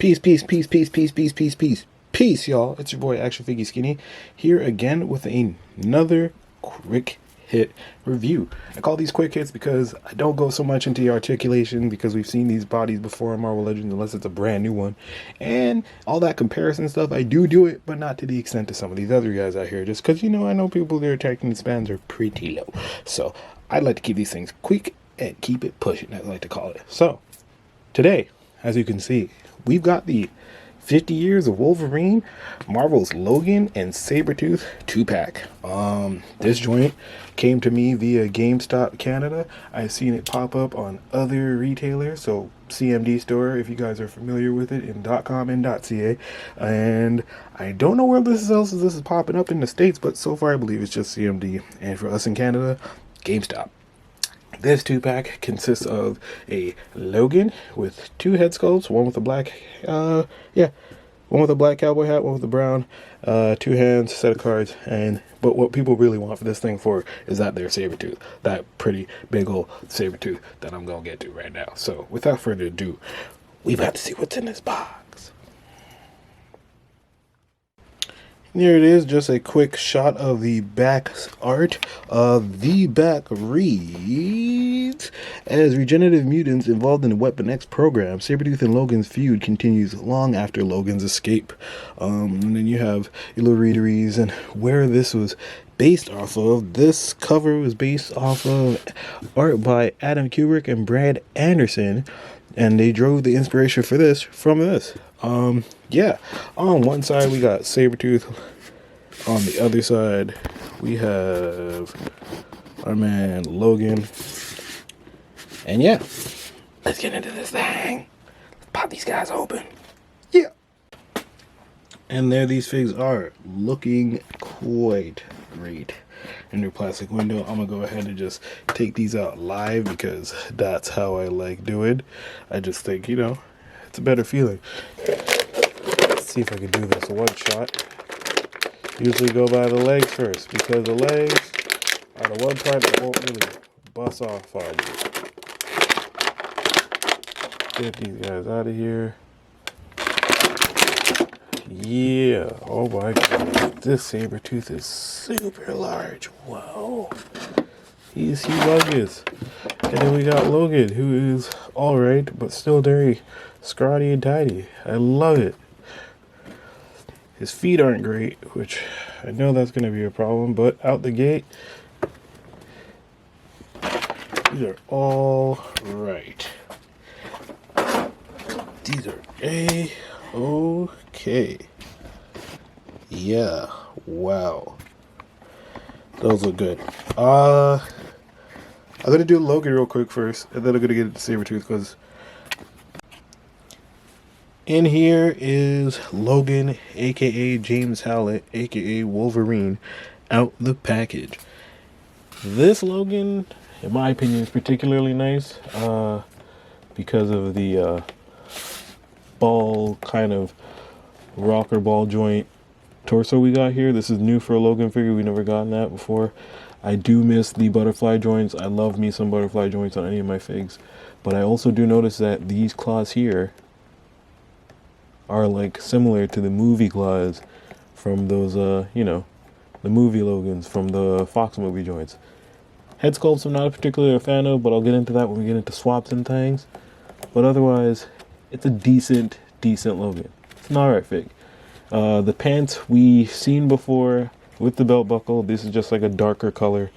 Peace, peace, peace, peace, peace, peace, peace, peace, peace, y'all. It's your boy ActionFiggySkinny here again with another quick hit review. I call these quick hits because I don't go so much into the articulation because we've seen these bodies before in Marvel Legends unless it's a brand new one. And all that comparison stuff, I do it, but not to the extent of some of these other guys out here. Just because, I know people, their attacking spans are pretty low. So I'd like to keep these things quick and keep it pushing, as I like to call it. So today, as you can see, we've got the 50 Years of Wolverine, Marvel's Logan and Sabretooth 2-pack. This joint came to me via GameStop Canada. I've seen it pop up on other retailers, so CMD store, if you guys are familiar with it, in .com and .ca. And I don't know where this is popping up in the States, but so far I believe it's just CMD. And for us in Canada, GameStop. This 2-pack consists of a Logan with 2 head sculpts, one with a black, one with a black cowboy hat, one with a brown, 2 hands, set of cards, but what people really want for this thing for is that their Sabretooth, that pretty big old Sabretooth that I'm gonna get to right now. So without further ado, we've got to see what's in this box. Here it is, just a quick shot of the back art. The back reads, as regenerative mutants involved in the Weapon X program, Sabretooth and Logan's feud continues long after Logan's escape. And then you have little readeries and where this was based off of. This cover was based off of art by Adam Kubrick and Brad Anderson, and they drove the inspiration for this from this. On one side we got Sabretooth, on the other side we have our man Logan, and let's get into this thing. Let's pop these guys open. And there these figs are, looking quite great in their plastic window. I'm gonna go ahead and just take these out live because that's how I like doing. I just think, it's a better feeling. Let's see if I can do this one shot. Usually go by the legs first because the legs are the one part that won't really bust off on you. Get these guys out of here. Yeah, oh my god, this Sabretooth is super large. Whoa, he's humongous. And then we got Logan, who is alright, but still very scrawny and tiny. I love it. His feet aren't great, which I know that's going to be a problem, but out the gate, these are all right. These are A-okay. Yeah, wow. Those look good. I'm going to do Logan real quick first, and then I'm going to get into Sabretooth, because in here is Logan, aka James Howlett, aka Wolverine, out the package. This Logan, in my opinion, is particularly nice because of the ball, kind of rocker ball joint torso we got here. This is new for a Logan figure. We've never gotten that before. I do miss the butterfly joints. I love me some butterfly joints on any of my figs. But I also do notice that these claws here are like similar to the movie claws from those, the movie Logans from the Fox movie joints. Head sculpts I'm not particularly a fan of, but I'll get into that when we get into swaps and things. But otherwise, it's a decent Logan. It's an alright fig. The pants we've seen before with the belt buckle. This is just like a darker color.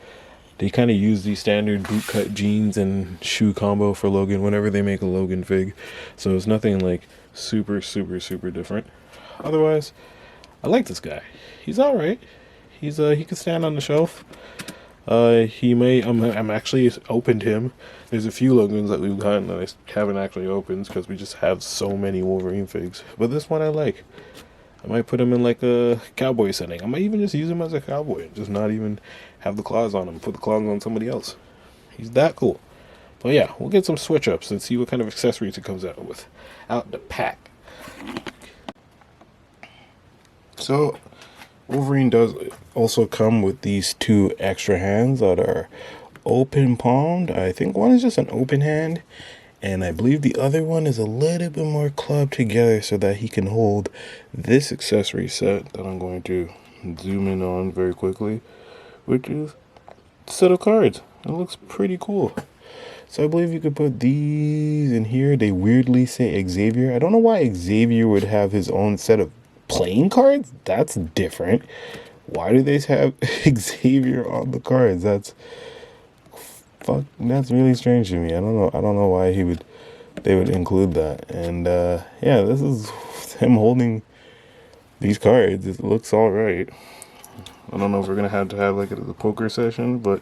They kind of use the standard bootcut jeans and shoe combo for Logan whenever they make a Logan fig. So it's nothing like super different. Otherwise, I like this guy. He's all right. He can stand on the shelf. I'm actually opened him. There's a few Logans that we've gotten that I haven't actually opened because we just have so many Wolverine figs. But this one I like. I might put him in like a cowboy setting. I might even just use him as a cowboy, just not even have the claws on him. Put the claws on somebody else. He's that cool. But yeah, we'll get some switch ups and see what kind of accessories it comes out with. Out the pack. So Wolverine does also come with these 2 extra hands that are open palmed. I think one is just an open hand And I believe the other one is a little bit more clubbed together so that he can hold this accessory set that I'm going to zoom in on very quickly, which is a set of cards. It looks pretty cool. So I believe you could put these in here. They weirdly say Xavier. I don't know why Xavier would have his own set of playing cards. That's different. Why do they have Xavier on the cards? That's really strange to me. I don't know why they would include that. And yeah, this is him holding these cards. It looks all right. I don't know if we're gonna have to have like a poker session, but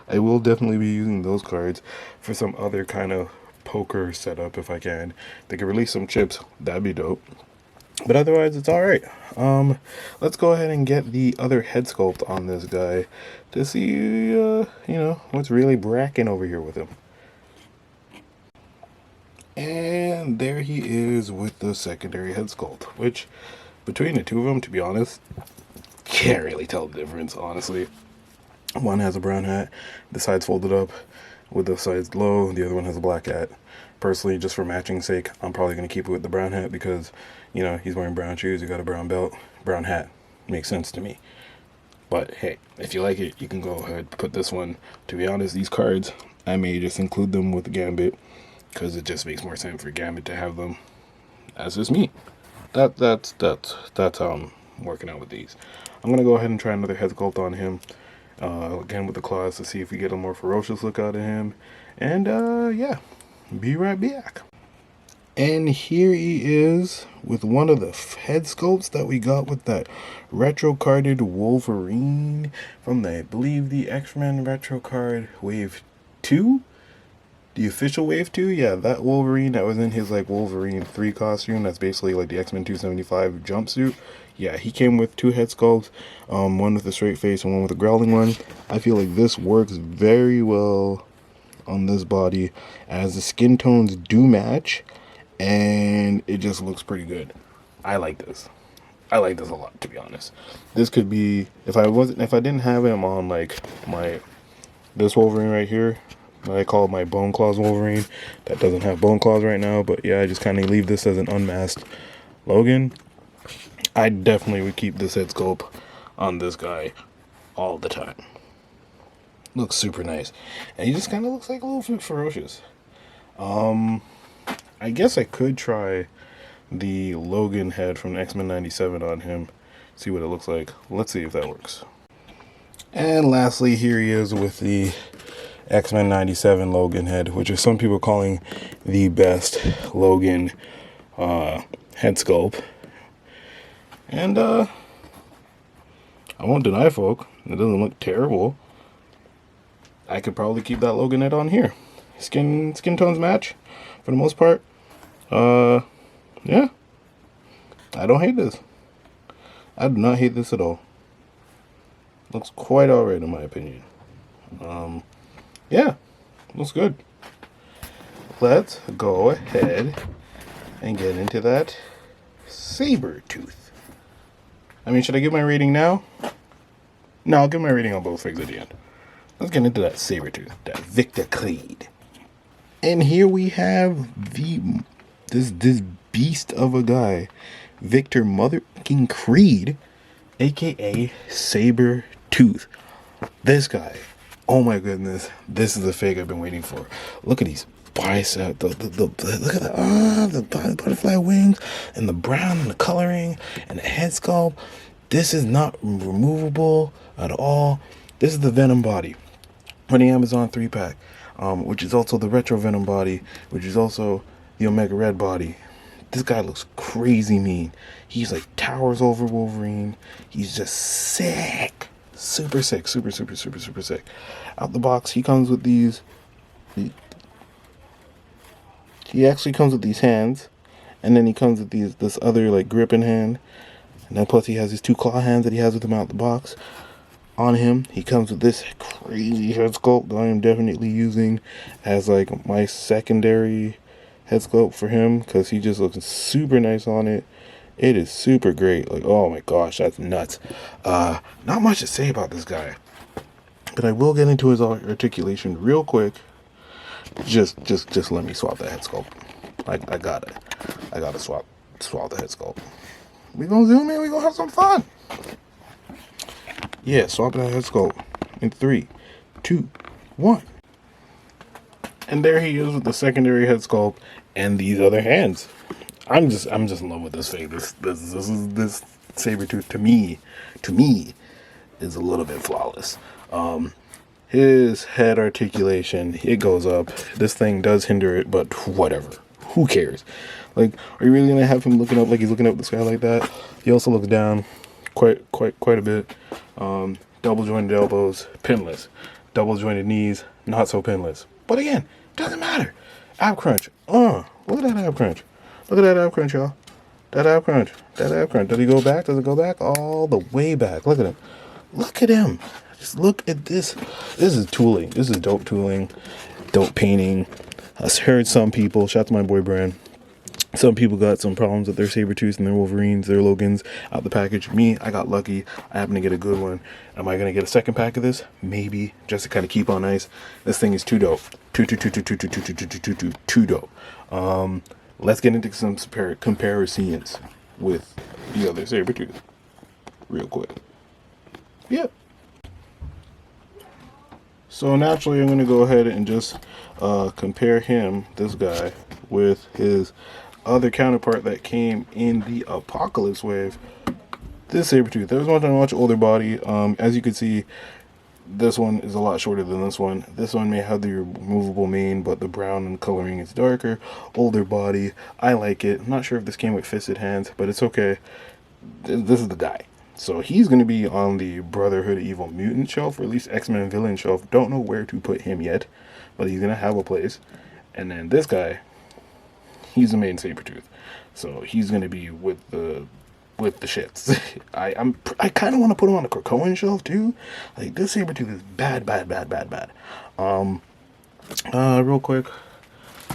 I will definitely be using those cards for some other kind of poker setup if I can. They could release some chips, that'd be dope. But otherwise, it's all right. Let's go ahead and get the other head sculpt on this guy to see, you know, what's really bracking over here with him. And there he is with the secondary head sculpt, which between the two of them, to be honest, can't really tell the difference, honestly. One has a brown hat, the sides folded up with the sides low, the other one has a black hat. Personally, just for matching sake, I'm probably going to keep it with the brown hat because, you know, he's wearing brown shoes, he got a brown belt, brown hat. Makes sense to me. But hey, if you like it, you can go ahead and put this one. To be honest, these cards, I may just include them with Gambit because it just makes more sense for Gambit to have them. That's just me. That's how I'm working out with these. I'm going to go ahead and try another head sculpt on him. Again with the claws to see if we get a more ferocious look out of him. And yeah, be right back. And here he is with one of the head sculpts that we got with that retro carded Wolverine from I believe the X-Men retro card Wave 2? The official Wave 2? Yeah, that Wolverine that was in his like Wolverine 3 costume. That's basically like the X-Men 275 jumpsuit. Yeah, he came with two head sculpts, one with a straight face and one with a growling one. I feel like this works very well on this body as the skin tones do match and it just looks pretty good. I like this. I like this a lot, to be honest. This could be, if I didn't have him on like this Wolverine right here, I call it my Bone Claws Wolverine. That doesn't have bone claws right now, but yeah, I just kind of leave this as an unmasked Logan. I definitely would keep this head sculpt on this guy all the time. Looks super nice. And he just kind of looks like a little bit ferocious. I guess I could try the Logan head from X-Men 97 on him. See what it looks like. Let's see if that works. And lastly, here he is with the X-Men 97 Logan head, which is some people calling the best Logan head sculpt. And I won't deny folk, it doesn't look terrible. I could probably keep that Logan head on here. Skin tones match for the most part. Yeah. I don't hate this. I do not hate this at all. Looks quite alright in my opinion. Yeah, looks good. Let's go ahead and get into that Sabretooth. I mean, should I give my rating now? No, I'll give my rating on both figs at the end. Let's get into that Sabretooth, that Victor Creed. And here we have this beast of a guy, Victor motherfucking Creed, aka Sabretooth. This guy, oh my goodness, this is the fig I've been waiting for. Look at these biceps, look at the butterfly wings, and the brown and the coloring and the head sculpt. This is not removable at all. This is the Venom body from the Amazon 3-pack, which is also the retro Venom body, which is also the Omega Red body. This guy looks crazy mean. He's like towers over Wolverine. He's just sick. Super sick. Super sick. Out the box, he comes with these. He actually comes with these hands. And then he comes with this other like gripping hand. And then plus he has his two claw hands that he has with him out the box. On him, he comes with this crazy head sculpt that I am definitely using as like my secondary head sculpt for him, because he just looks super nice on it. It is super great. Like, oh my gosh, that's nuts. Not much to say about this guy, but I will get into his articulation real quick Just let me swap that head sculpt. I gotta swap the head sculpt. We gonna zoom in. We gonna have some fun. Yeah, swap that head sculpt in 3, 2, 1. And there he is with the secondary head sculpt and these other hands. I'm just in love with this fig. This Sabretooth to me is a little bit flawless. His head articulation, it goes up. This thing does hinder it, but whatever. Who cares? Like, are you really gonna have him looking up like he's looking up the sky like that? He also looks down quite a bit. Double jointed elbows, pinless. Double jointed knees, not so pinless. But again, doesn't matter. Ab crunch. Look at that ab crunch. Look at that ab crunch, y'all. That ab crunch. Does he go back? Does it go back? All the way back. Look at him. Look at him. Just look at this. This is tooling. This is dope tooling. Dope painting. I heard some people, shout out to my boy Brand, some people got some problems with their Sabretooths and their Wolverines, their Logans out the package. Me, I got lucky. I happened to get a good one. Am I going to get a second pack of this? Maybe. Just to kind of keep on ice. This thing is too dope. Too dope. Let's get into some comparisons with the other Sabretooth real quick. Yep. So naturally, I'm going to go ahead and just compare him, this guy, with his other counterpart that came in the Apocalypse wave. This Sabretooth. There was a much older body. As you can see, this one is a lot shorter than this one. This one may have the removable mane, but the brown and coloring is darker. Older body. I like it. I'm not sure if this came with fisted hands, but it's okay. This is the guy. So he's going to be on the Brotherhood of Evil Mutant shelf, or at least X-Men Villain shelf. Don't know where to put him yet, but he's going to have a place. And then this guy, he's the main Sabretooth. So he's going to be with the shits. I kind of want to put him on the Krakoan shelf too. Like, this Sabretooth is bad. Real quick,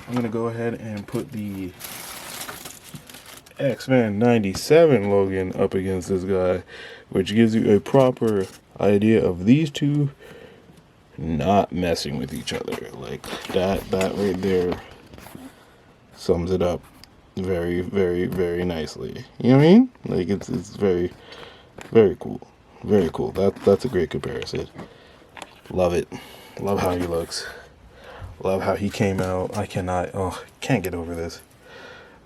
I'm going to go ahead and put the X-Men 97 Logan up against this guy, which gives you a proper idea of these two not messing with each other. Like, that right there sums it up very, very, very nicely. You know what I mean? Like, it's very, very cool. Very cool. That's a great comparison. Love it. Love how he looks. Love how he came out. Can't get over this.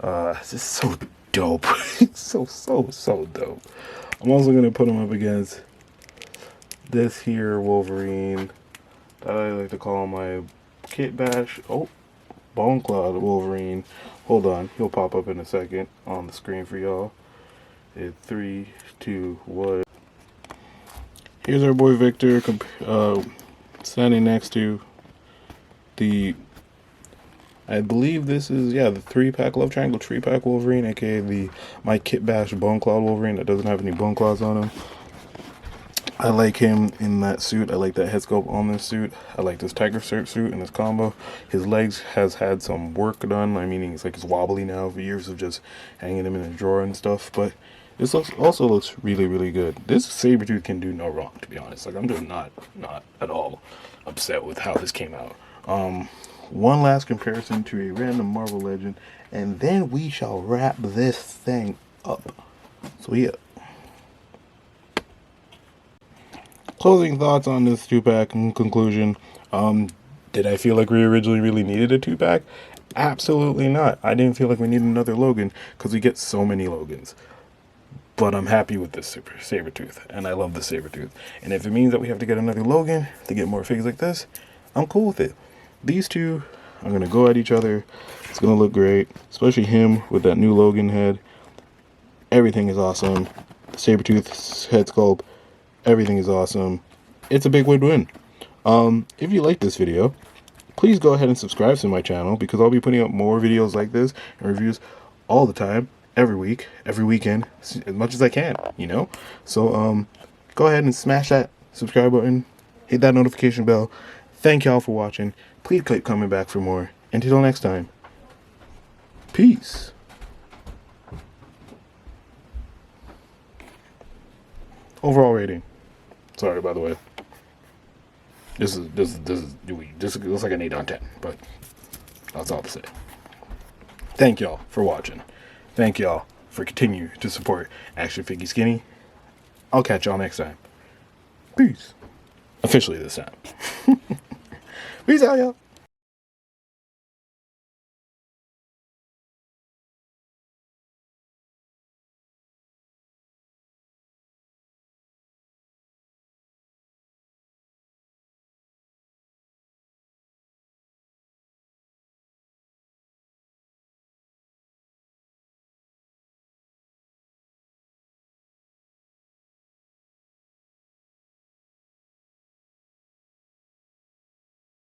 It's just so dope. so dope. I'm also gonna put him up against this here Wolverine that I like to call my Kit Bash. Bone Cloud Wolverine. Hold on, he'll pop up in a second on the screen for y'all. In 3, 2, 1. Here's our boy Victor, standing next to the, I believe this is, the 3-pack Love Triangle 3-pack Wolverine, aka my Kit Bash Bone Cloud Wolverine that doesn't have any bone claws on him. I like him in that suit. I like that head sculpt on this suit. I like this Tiger suit and this combo. His legs has had some work done. I mean, it's wobbly now for years of just hanging him in a drawer and stuff. But this also looks really, really good. This Sabretooth can do no wrong, to be honest. Like, I'm just not at all upset with how this came out. One last comparison to a random Marvel legend, and then we shall wrap this thing up. So yeah. Closing thoughts on this 2-pack in conclusion. Did I feel like we originally really needed a 2-pack? Absolutely not. I didn't feel like we needed another Logan because we get so many Logans. But I'm happy with this Sabretooth, and I love the Sabretooth. And if it means that we have to get another Logan to get more figs like this, I'm cool with it. These two are going to go at each other. It's going to look great, especially him with that new Logan head. Everything is awesome. Sabretooth's head sculpt. Everything is awesome. It's a big win-win. If you like this video, please go ahead and subscribe to my channel, because I'll be putting up more videos like this and reviews all the time, every week, every weekend, as much as I can, So go ahead and smash that subscribe button, hit that notification bell. Thank y'all for watching. Please keep coming back for more. Until next time, peace. Overall rating. Sorry, by the way. This looks like an 8 on 10, but that's all to say. Thank y'all for watching. Thank y'all for continuing to support ActionFiggySkinny. I'll catch y'all next time. Peace. Officially this time. Peace out, y'all.